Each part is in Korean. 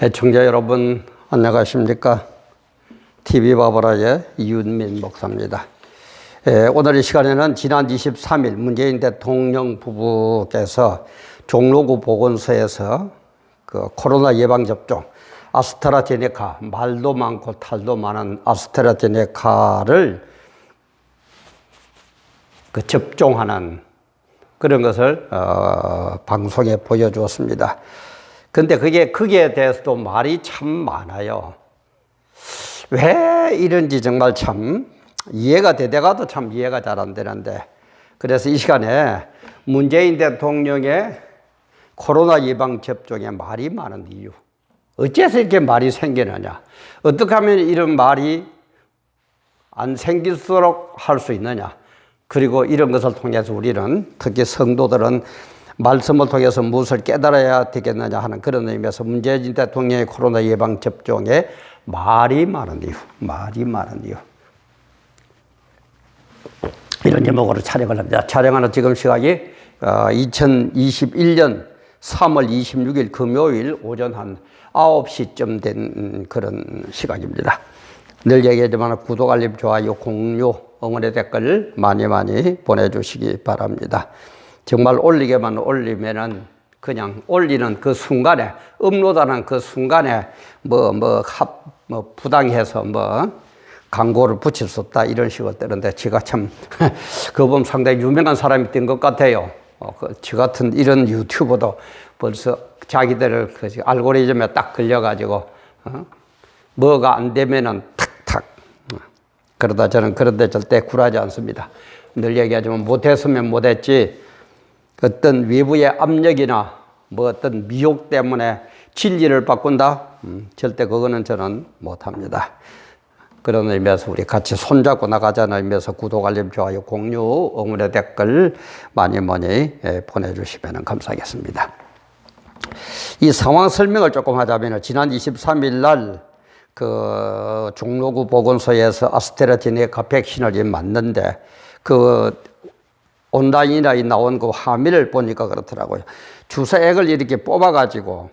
애청자 여러분 안녕하십니까? TV바보라의 이윤민 목사입니다. 오늘 이 시간에는 지난 23일 문재인 대통령 부부께서 종로구 보건소에서 그 코로나 예방접종 아스트라제네카, 말도 많고 탈도 많은 아스트라제네카를 접종하는 그런 것을 방송에 보여주었습니다. 근데 거기에 대해서도 말이 참 많아요. 왜 이런지 정말 참 이해가 되다가도 참 이해가 잘 안 되는데, 그래서 이 시간에 문재인 대통령의 코로나 예방 접종에 말이 많은 이유, 어째서 이렇게 말이 생기느냐, 어떻게 하면 이런 말이 안 생길수록 할 수 있느냐, 그리고 이런 것을 통해서 우리는, 특히 성도들은 말씀을 통해서 무엇을 깨달아야 되겠느냐 하는 그런 의미에서 문재인 대통령의 코로나 예방 접종에 말이 많은 이유, 이런 제목으로 촬영을 합니다. 촬영하는 지금 시각이 2021년 3월 26일 금요일 오전 한 9시쯤 된 그런 시각입니다. 늘 얘기하지만 구독, 알림, 좋아요, 공유, 응원의 댓글 많이 보내주시기 바랍니다. 정말 올리게만 올리면은 그냥 올리는 그 순간에, 업로드하는 그 순간에 부당해서 광고를 붙일 수 없다 이런 식으로 뜨는데, 제가 참 그거 보면 상당히 유명한 사람이 된 것 같아요. 저 같은 이런 유튜버도 벌써 자기들을 그 알고리즘에 딱 걸려가지고 뭐가 안 되면은 탁탁 그러다 저는 그런데 절대 굴하지 않습니다. 늘 얘기하지만 못했으면 못했지, 어떤 외부의 압력이나 어떤 미혹 때문에 진리를 바꾼다? 절대 그거는 저는 못합니다. 그런 의미에서 우리 같이 손잡고 나가자는 의미에서 구독, 알림, 좋아요, 공유, 응원의 댓글 많이 보내주시면 감사하겠습니다. 이 상황 설명을 조금 하자면, 지난 23일 날 그 종로구 보건소에서 아스트라제네카 백신을 맞는데, 그 온라인에 나온 그 화면을 보니까 그렇더라고요. 주사액을 이렇게 뽑아가지고,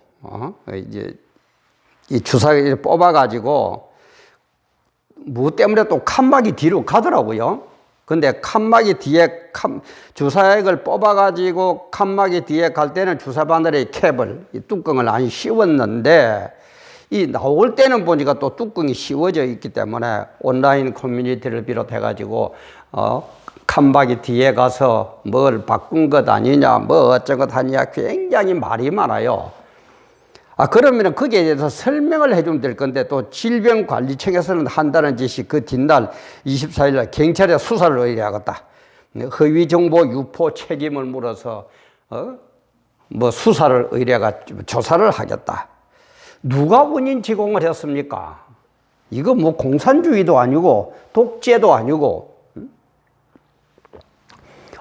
이제 이 주사액을 뽑아가지고, 뭐 때문에 또 칸막이 뒤로 가더라고요. 근데 칸막이 뒤에, 주사액을 뽑아가지고 칸막이 뒤에 갈 때는 주사 바늘의 캡을, 이 뚜껑을 안 씌웠는데, 이 나올 때는 보니까 또 뚜껑이 씌워져 있기 때문에 온라인 커뮤니티를 비롯해가지고, 칸막이 뒤에 가서 뭘 바꾼 것 아니냐, 어쩌것 하냐, 굉장히 말이 많아요. 그러면 거기에 대해서 설명을 해주면 될 건데, 또 질병관리청에서는 한다는 짓이 그 뒷날 24일 날 경찰에 수사를 의뢰하겠다. 허위 정보 유포 책임을 물어서, 수사를 의뢰해가지고 조사를 하겠다. 누가 원인 제공을 했습니까? 이거 공산주의도 아니고, 독재도 아니고,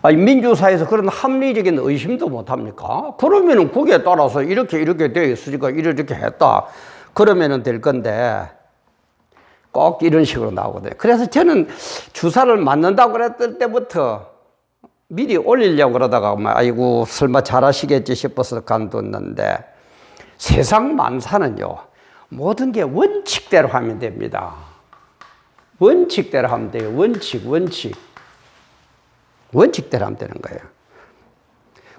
민주사회에서 그런 합리적인 의심도 못합니까? 그러면은 거기에 따라서 이렇게 되어 있으니까 이렇게 했다. 그러면은 될 건데, 꼭 이런 식으로 나오거든요. 그래서 저는 주사를 맞는다고 그랬을 때부터 미리 올리려고 그러다가, 아이고, 설마 잘하시겠지 싶어서 간뒀는데, 세상 만사는요, 모든 게 원칙대로 하면 됩니다. 원칙대로 하면 돼요. 원칙대로 하면 되는 거예요.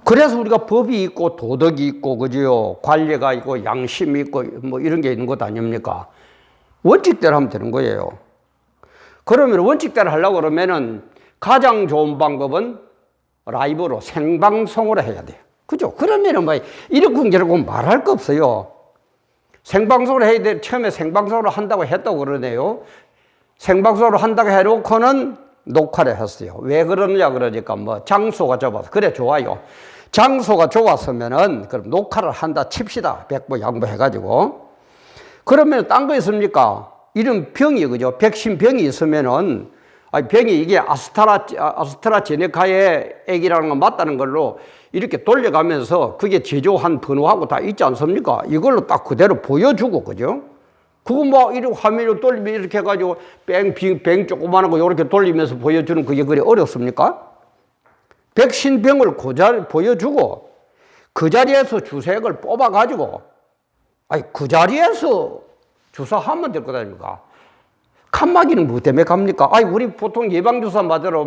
그래서 우리가 법이 있고 도덕이 있고, 그죠? 관리가 있고 양심이 있고 이런 게 있는 것 아닙니까? 원칙대로 하면 되는 거예요. 그러면 원칙대로 하려고 그러면은 가장 좋은 방법은 라이브로, 생방송으로 해야 돼요. 그죠? 그러면은 이러쿵저러쿵 말할 거 없어요. 생방송으로 해야 돼. 처음에 생방송으로 한다고 했다고 그러네요. 생방송으로 한다고 해놓고는 녹화를 했어요. 왜 그러느냐 그러니까 장소가 좁아서. 그래, 좋아요. 장소가 좁았으면은 그럼 녹화를 한다 칩시다. 백보 양보해가지고. 그러면 딴 거 있습니까? 이런 병이, 그죠? 백신 병이 있으면은, 병이 이게 아스트라제네카의 액이라는 건 맞다는 걸로 이렇게 돌려가면서 그게 제조한 번호하고 다 있지 않습니까? 이걸로 딱 그대로 보여주고, 그죠? 그거 이렇게 화면을 돌리면 이렇게 해가지고 뱅 조그만한 거 이렇게 돌리면서 보여주는 그게 그리 어렵습니까? 백신병을 그 자리에 보여주고 그 자리에서 주사액을 뽑아가지고 아니, 그 자리에서 주사하면 될 거 아닙니까? 칸막이는 뭐 때문에 갑니까? 아니, 우리 보통 예방주사 맞으러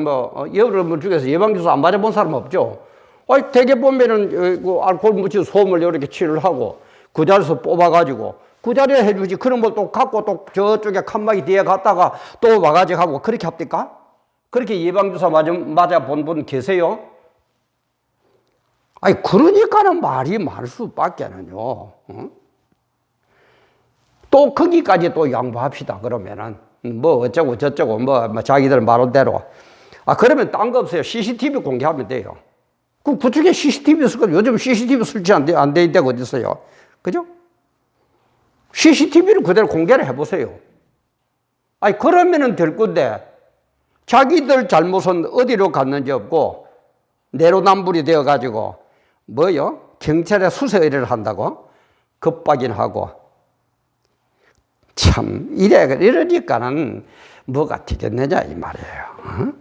여러분 중에서 예방주사 안 맞아본 사람 없죠? 아니, 대개 보면은 알코올 묻힌 솜을 이렇게 칠을 하고 그 자리에서 뽑아가지고 그 자리에 해주지. 그런 걸 또 갖고 또 저쪽에 칸막이 뒤에 갔다가 또 와가지고 하고 그렇게 합니까? 그렇게 예방주사 맞아본 분 계세요? 아니, 그러니까는 말이 많을 수밖에는요. 어? 또 거기까지 또 양보합시다. 그러면은 뭐 어쩌고 저쩌고 뭐 자기들 말대로. 아, 그러면 딴 거 없어요. CCTV 공개하면 돼요. 그 그쪽에 CCTV 있을 거예요. 요즘 CCTV 설치 안 돼 있다고 어디 있어요? 그죠? CCTV를 그대로 공개를 해보세요. 아니, 그러면은 될 건데, 자기들 잘못은 어디로 갔는지 없고, 내로남불이 되어가지고, 뭐요? 경찰에 수사 의뢰를 한다고? 겁박인하고. 참, 이러니까는 뭐가 되겠느냐, 이 말이에요. 어?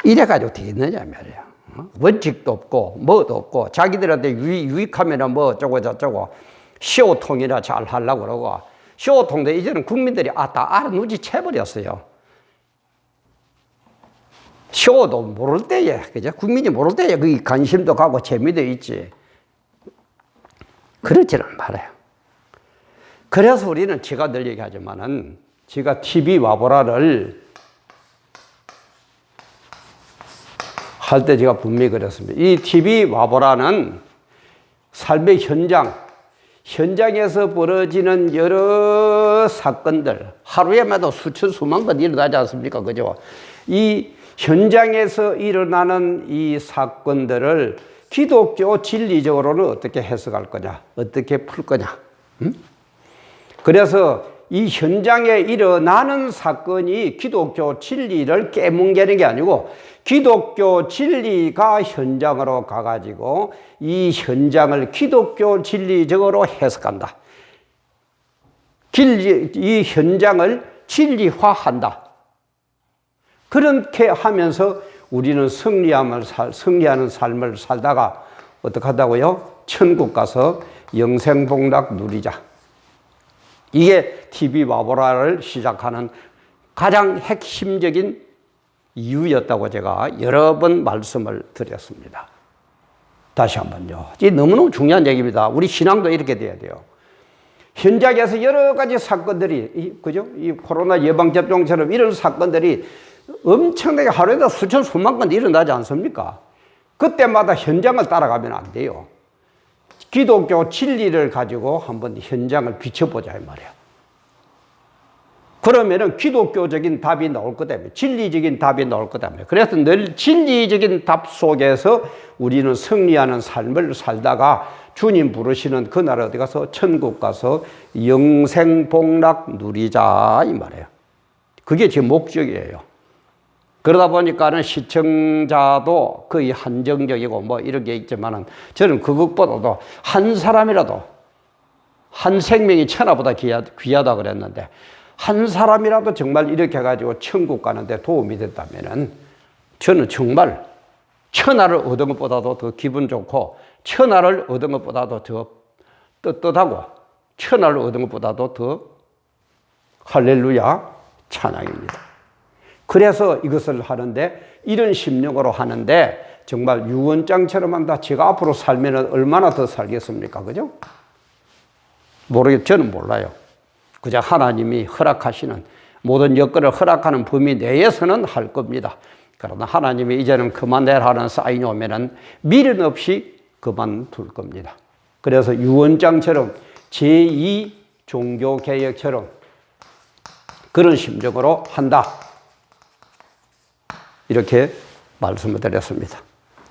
이래가지고 되겠느냐, 이 말이에요. 어? 원칙도 없고, 뭐도 없고, 자기들한테 유익하면 뭐 어쩌고 저쩌고, 시호통이나 잘 하려고 그러고, 시호통도 이제는 국민들이 다 알아 눈치채버렸어요. 시호도 모를 때에, 그죠? 국민이 모를 때에 그 관심도 가고 재미도 있지. 그렇지는 말아요. 그래서 우리는 제가 늘 얘기하지만은, 제가 TV 와보라를 할 때 제가 분명히 그랬습니다. 이 TV 와보라는 삶의 현장에서 벌어지는 여러 사건들, 하루에마다 수천 수만 건 일어나지 않습니까? 그죠? 이 현장에서 일어나는 이 사건들을 기독교 진리적으로는 어떻게 해석할 거냐, 어떻게 풀 거냐. 그래서 이 현장에 일어나는 사건이 기독교 진리를 깨뭉개는 게 아니고 기독교 진리가 현장으로 가가지고 이 현장을 기독교 진리적으로 해석한다. 이 현장을 진리화한다. 그렇게 하면서 우리는 승리하는 삶을 살다가 어떻게 한다고요? 천국 가서 영생복락 누리자. 이게 TV 와보라를 시작하는 가장 핵심적인 이유였다고 제가 여러 번 말씀을 드렸습니다. 다시 한번요. 이게 너무너무 중요한 얘기입니다. 우리 신앙도 이렇게 돼야 돼요. 현장에서 여러 가지 사건들이, 그죠? 이 코로나 예방접종처럼 이런 사건들이 엄청나게 하루에도 수천 수만 건 일어나지 않습니까? 그때마다 현장을 따라가면 안 돼요. 기독교 진리를 가지고 한번 현장을 비춰보자 이 말이야. 그러면은 기독교적인 답이 나올 거다며, 진리적인 답이 나올 거다며. 그래서 늘 진리적인 답 속에서 우리는 승리하는 삶을 살다가 주님 부르시는 그날 어디 가서 천국 가서 영생복락 누리자 이 말이에요. 그게 제 목적이에요. 그러다 보니까는 시청자도 거의 한정적이고 뭐 이런 게 있지만은 저는 그것보다도 한 사람이라도 한 생명이 천하보다 귀하다 그랬는데 한 사람이라도 정말 이렇게 해가지고 천국 가는데 도움이 됐다면은 저는 정말 천하를 얻은 것보다도 더 기분 좋고 천하를 얻은 것보다도 더 떳떳하고 천하를 얻은 것보다도 더 할렐루야 찬양입니다. 그래서 이것을 하는데 이런 심령으로 하는데 정말 유언장처럼 한다. 제가 앞으로 살면 얼마나 더 살겠습니까? 그죠? 저는 몰라요. 그저 하나님이 허락하시는 모든 여건을 허락하는 범위 내에서는 할 겁니다. 그러나 하나님이 이제는 그만해라는 사인이 오면은 미련 없이 그만둘 겁니다. 그래서 유언장처럼 제2 종교개혁처럼 그런 심정으로 한다. 이렇게 말씀을 드렸습니다.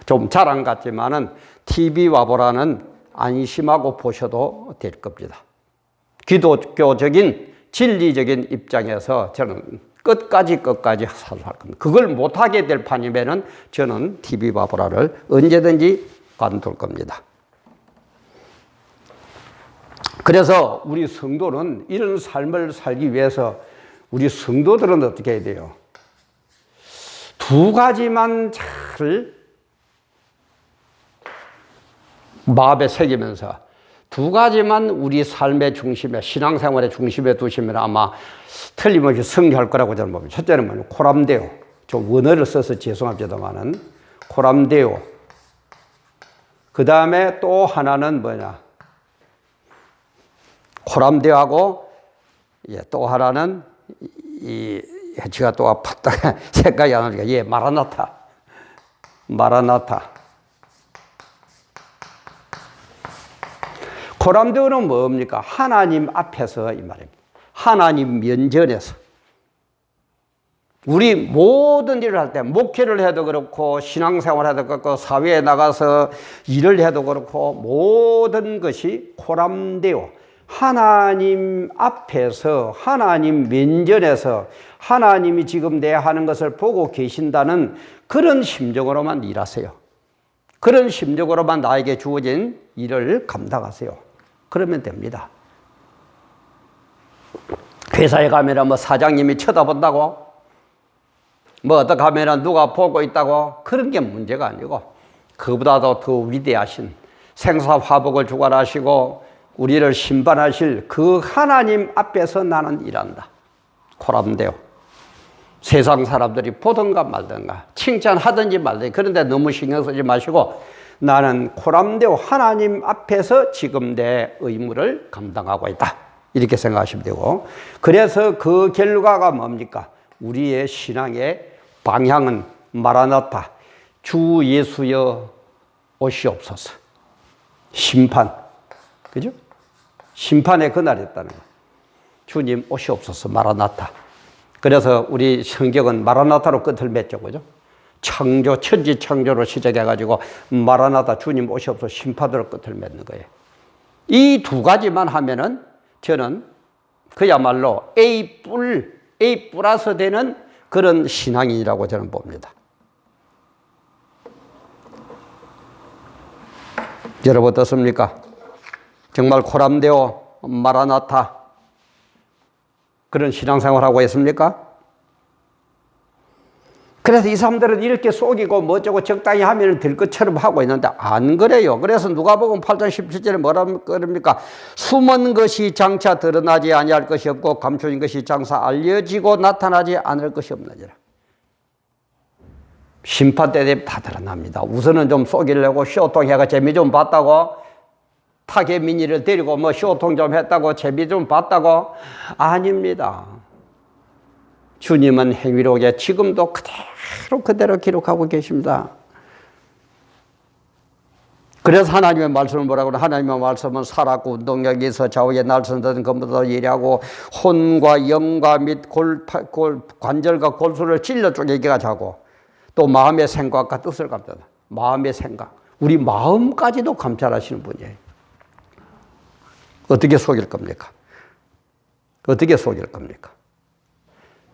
좀 자랑 같지만은 TV 와보라는 안심하고 보셔도 될 겁니다. 기독교적인 진리적인 입장에서 저는 끝까지 사수할 겁니다. 그걸 못하게 될 판이면은 저는 TV 와보라를 언제든지 관둘 겁니다. 그래서 우리 성도는 이런 삶을 살기 위해서 우리 성도들은 어떻게 해야 돼요? 두 가지만 잘 마음에 새기면서 두 가지만 우리 삶의 중심에, 신앙생활의 중심에 두시면 아마 틀림없이 승리할 거라고 저는 봅니다. 첫째는 뭐냐면 코람데오. 좀 원어를 써서 죄송합니다만은 코람데오. 그 다음에 또 하나는 뭐냐? 코람데오하고 또 하나는 제가 또 아팠다 생각이 안 나니까 마라나타. 마라나타. 코람데오는 뭡니까? 하나님 앞에서 이 말입니다. 하나님 면전에서. 우리 모든 일을 할 때, 목회를 해도 그렇고, 신앙생활 해도 그렇고, 사회에 나가서 일을 해도 그렇고, 모든 것이 코람데오. 하나님 앞에서, 하나님 면전에서, 하나님이 지금 내 하는 것을 보고 계신다는 그런 심정으로만 일하세요. 그런 심정으로만 나에게 주어진 일을 감당하세요. 그러면 됩니다. 회사에 가면 뭐 사장님이 쳐다본다고, 뭐 어떻게 하면 누가 보고 있다고, 그런 게 문제가 아니고, 그보다도 더 위대하신 생사화복을 주관하시고 우리를 심판하실 그 하나님 앞에서 나는 일한다. 코람데오. 세상 사람들이 보든가 말든가, 칭찬하든지 말든지, 그런데 너무 신경 쓰지 마시고 나는 코람데오 하나님 앞에서 지금 내 의무를 감당하고 있다. 이렇게 생각하시면 되고, 그래서 그 결과가 뭡니까? 우리의 신앙의 방향은 마라나타. 주 예수여 오시옵소서. 심판. 그죠? 심판의 그날이었다는 거예요. 주님 오시옵소서. 마라나타. 그래서 우리 성경은 마라나타로 끝을 맺죠. 그죠? 창조, 천지 창조로 시작해가지고 마라나타 주님 오시옵소서 심판으로 끝을 맺는 거예요. 이 두 가지만 하면은 저는 그야말로 A 플러스 되는 그런 신앙인이라고 저는 봅니다. 여러분 어떻습니까? 정말 코람데오, 마라나타 그런 신앙생활하고 있습니까? 그래서 이 사람들은 이렇게 속이고 뭐 어쩌고 적당히 하면 될 것처럼 하고 있는데 안 그래요. 그래서 누가복음 8장 17절에 뭐라 그럽니까? 숨은 것이 장차 드러나지 아니할 것이 없고 감춰진 것이 장차 알려지고 나타나지 않을 것이 없느니라. 심판 때 되면 다 드러납니다. 우선은 좀 속이려고 쇼통해가 재미 좀 봤다고, 타계 민의를 데리고 뭐 쇼통 좀 했다고, 재미 좀 봤다고. 아닙니다. 주님은 행위록에 지금도 그대로 기록하고 계십니다. 그래서 하나님의 말씀은 뭐라고 하나? 하나님의 말씀은 살았고 운동력이 있어 좌우에 날선다는 것보다 예리하고 혼과 영과 및 관절과 골수를 찔러 쪼개게 하고 또 마음의 생각과 뜻을 감찰한다. 마음의 생각. 우리 마음까지도 감찰하시는 분이에요. 어떻게 속일 겁니까? 어떻게 속일 겁니까?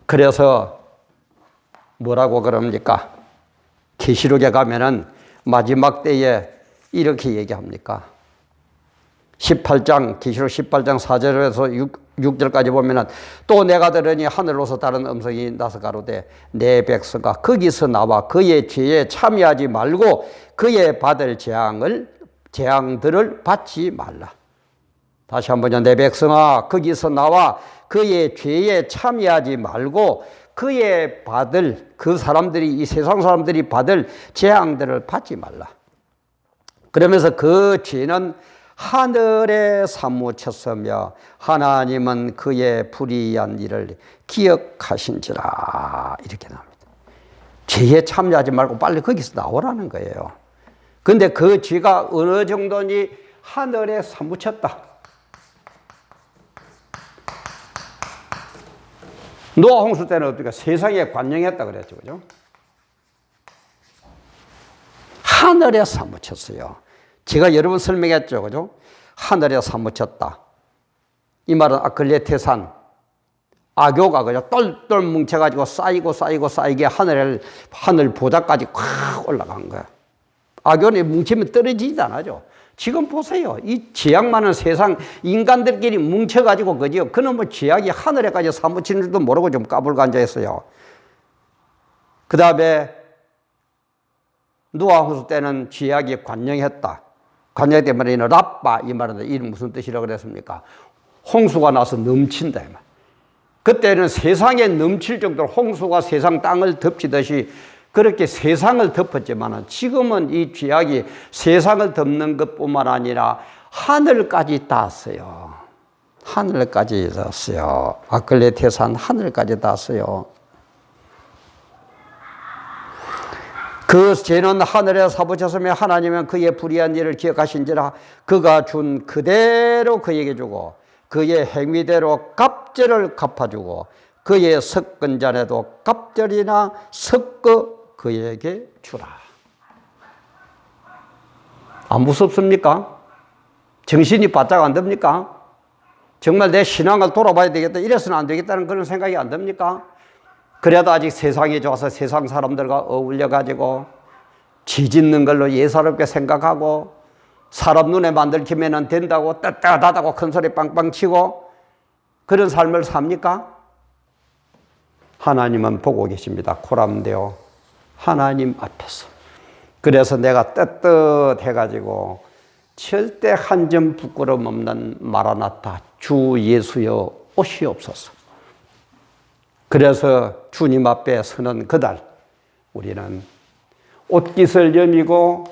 그래서 뭐라고 그럽니까? 계시록에 가면은 마지막 때에 이렇게 얘기합니까? 18장, 계시록 18장 4절에서 6절까지 보면은 또 내가 들으니 하늘로서 다른 음성이 나서 가로되 내 백성아 거기서 나와 그의 죄에 참여하지 말고 그의 받을 재앙들을 받지 말라. 다시 한번요. 내 백성아 거기서 나와 그의 죄에 참여하지 말고 그의 받을, 그 사람들이, 이 세상 사람들이 받을 재앙들을 받지 말라. 그러면서 그 죄는 하늘에 사무쳤으며 하나님은 그의 불의한 일을 기억하신지라. 이렇게 나옵니다. 죄에 참여하지 말고 빨리 거기서 나오라는 거예요. 근데 그 죄가 어느 정도니 하늘에 사무쳤다. 노아 홍수 때는 어떻게 세상에 관영했다 그랬죠. 그죠? 하늘에 사무쳤어요. 제가 여러 번 설명했죠. 그죠? 하늘에 사무쳤다. 이 말은 아클레테산, 악교가 그죠? 똘똘 뭉쳐가지고 쌓이게 하늘 보좌까지 콱 올라간 거야. 악교는 뭉치면 떨어지지 않아죠. 지금 보세요. 이 죄악 많은 세상 인간들끼리 뭉쳐가지고 그죠? 그놈의 죄악이 하늘에까지 사무치는 줄도 모르고 좀 까불고 앉아있어요. 그 다음에 노아 홍수 때는 죄악이 관영했다. 관역대 말에는 라빠 이 말은 이 무슨 뜻이라고 그랬습니까? 홍수가 나서 넘친다. 그때는 세상에 넘칠 정도로 홍수가 세상 땅을 덮치듯이 그렇게 세상을 덮었지만 지금은 이 죄악이 세상을 덮는 것뿐만 아니라 하늘까지 닿았어요. 하늘까지 닿았어요. 아클레테산 하늘까지 닿았어요. 그 죄는 하늘에 사부쳤으며 하나님은 그의 불의한 일을 기억하신지라 그가 준 그대로 그에게 주고 그의 행위대로 갑절을 갚아주고 그의 섞은 잔에도 갑절이나 섞어 그에게 주라. 안 무섭습니까? 정신이 바짝 안 듭니까? 정말 내 신앙을 돌아봐야 되겠다, 이래서는 안 되겠다는 그런 생각이 안 듭니까? 그래도 아직 세상이 좋아서 세상 사람들과 어울려가지고 지짓는 걸로 예사롭게 생각하고 사람 눈에 만들기면 된다고 떳떳하다고 큰소리 빵빵 치고 그런 삶을 삽니까? 하나님은 보고 계십니다. 코람데오 하나님 앞에서. 그래서 내가 떳떳해가지고 절대 한 점 부끄럼 없는 마라나타 주 예수여 오시옵소서. 그래서 주님 앞에 서는 그날 우리는 옷깃을 여미고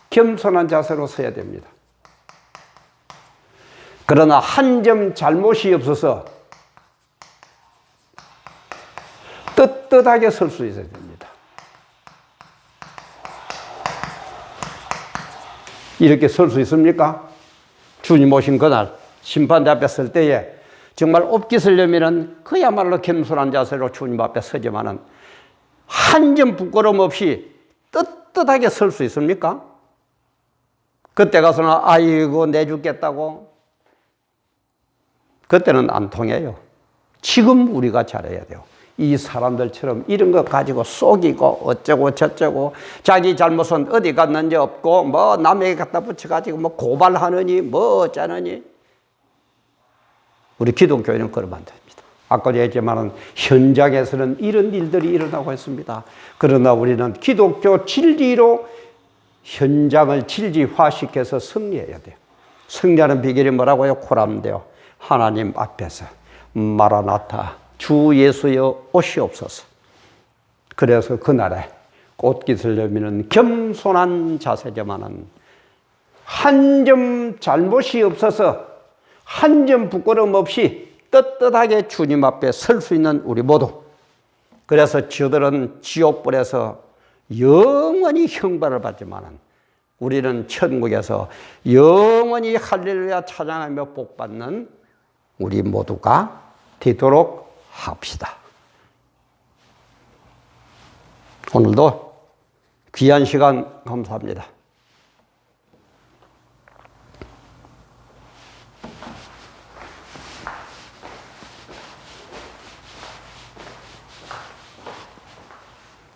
겸손한 자세로 서야 됩니다. 그러나 한 점 잘못이 없어서 떳떳하게 설 수 있어야 됩니다. 이렇게 설 수 있습니까? 주님 오신 그날 심판대 앞에 설 때에 정말 옷깃을 여미는 그야말로 겸손한 자세로 주님 앞에 서지만은 한 점 부끄럼 없이 떳떳하게 설 수 있습니까? 그때 가서는 아이고 내 죽겠다고 그때는 안 통해요. 지금 우리가 잘해야 돼요. 이 사람들처럼 이런 거 가지고 속이고 어쩌고 저쩌고 자기 잘못은 어디 갔는지 없고 뭐 남에게 갖다 붙여가지고 뭐 고발하느니 뭐 어쩌느니 우리 기독교회는 그러면 안 됩니다. 아까도 얘기했지만 현장에서는 이런 일들이 일어나고 있습니다. 그러나 우리는 기독교 진리로 현장을 진리화시켜서 승리해야 돼요. 승리하는 비결이 뭐라고요? 코람데오 하나님 앞에서 마라나타 주 예수여 오시옵소서. 그래서 그날에 옷깃을 여미는 겸손한 자세지만은 한 점 잘못이 없어서 한 점 부끄럼 없이 떳떳하게 주님 앞에 설 수 있는 우리 모두. 그래서 저들은 지옥불에서 영원히 형벌을 받지만은 우리는 천국에서 영원히 할렐루야 찬양하며 복받는 우리 모두가 되도록 합시다. 오늘도 귀한 시간 감사합니다.